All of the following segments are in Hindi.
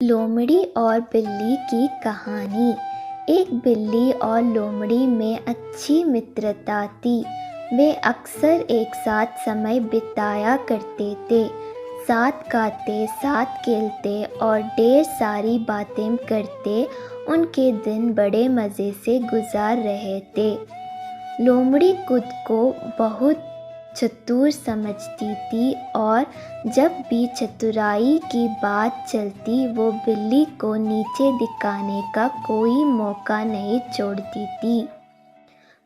लोमड़ी और बिल्ली की कहानी। एक बिल्ली और लोमड़ी में अच्छी मित्रता थी। वे अक्सर एक साथ समय बिताया करते थे। साथ खाते, साथ खेलते और ढेर सारी बातें करते उनके दिन बड़े मज़े से गुजार रहे थे। लोमड़ी खुद को बहुत चतुर समझती थी और जब भी चतुराई की बात चलती वो बिल्ली को नीचे दिखाने का कोई मौका नहीं छोड़ती थी।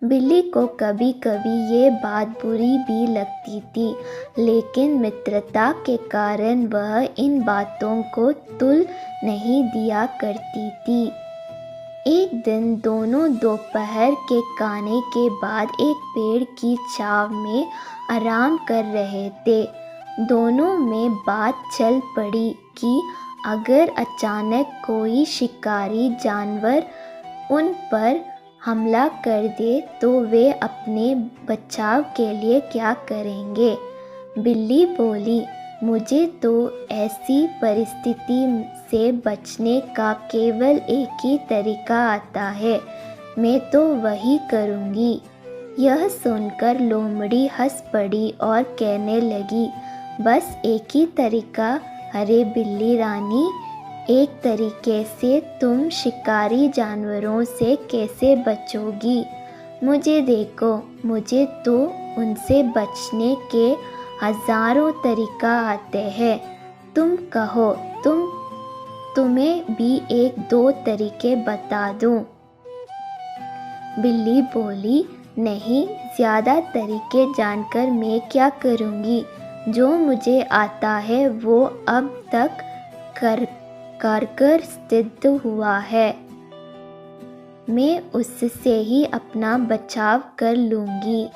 बिल्ली को कभी कभी ये बात बुरी भी लगती थी, लेकिन मित्रता के कारण वह इन बातों को तुल नहीं दिया करती थी। एक दिन दोनों दोपहर के खाने के बाद एक पेड़ की छांव में आराम कर रहे थे। दोनों में बात चल पड़ी कि अगर अचानक कोई शिकारी जानवर उन पर हमला कर दे तो वे अपने बचाव के लिए क्या करेंगे। बिल्ली बोली, मुझे तो ऐसी परिस्थिति से बचने का केवल एक ही तरीका आता है, मैं तो वही करूँगी। यह सुनकर लोमड़ी हंस पड़ी और कहने लगी, बस एक ही तरीका? अरे बिल्ली रानी, एक तरीके से तुम शिकारी जानवरों से कैसे बचोगी? मुझे देखो, मुझे तो उनसे बचने के हजारों तरीका आते हैं। तुम कहो, तुम्हें भी एक दो तरीके बता दूं? बिल्ली बोली, नहीं, ज़्यादा तरीके जानकर मैं क्या करूँगी? जो मुझे आता है वो अब तक कारगर सिद्ध हुआ है। मैं उससे ही अपना बचाव कर लूँगी।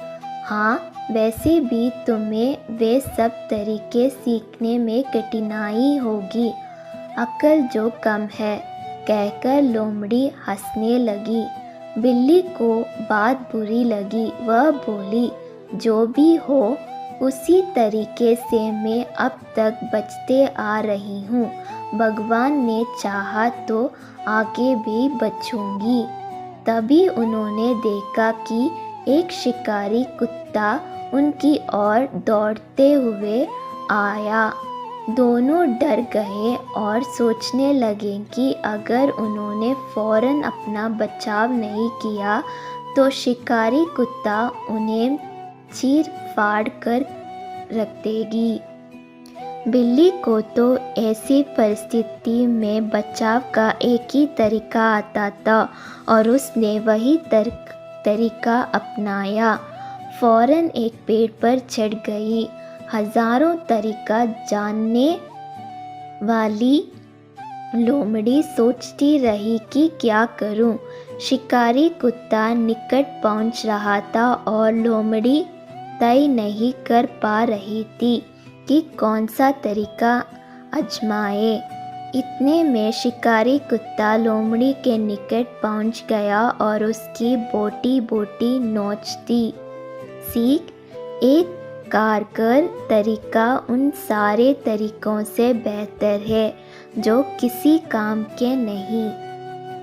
हाँ, वैसे भी तुम्हें वे सब तरीके सीखने में कठिनाई होगी, अक्ल जो कम है, कहकर लोमड़ी हंसने लगी। बिल्ली को बात बुरी लगी। वह बोली, जो भी हो, उसी तरीके से मैं अब तक बचते आ रही हूँ। भगवान ने चाहा तो आगे भी बचूंगी। तभी उन्होंने देखा कि एक शिकारी कुत्ता उनकी ओर दौड़ते हुए आया। दोनों डर गए और सोचने लगे कि अगर उन्होंने फौरन अपना बचाव नहीं किया तो शिकारी कुत्ता उन्हें चीर फाड़ कर रख देगी। बिल्ली को तो ऐसी परिस्थिति में बचाव का एक ही तरीका आता था और उसने वही तरीका अपनाया। फौरन एक पेड़ पर चढ़ गई। हजारों तरीका जानने वाली लोमड़ी सोचती रही कि क्या करूं। शिकारी कुत्ता निकट पहुंच रहा था और लोमड़ी तय नहीं कर पा रही थी कि कौन सा तरीका आजमाए। इतने में शिकारी कुत्ता लोमड़ी के निकट पहुंच गया और उसकी बोटी बोटी नोचती। सीख, एक कारगर तरीका उन सारे तरीकों से बेहतर है जो किसी काम के नहीं।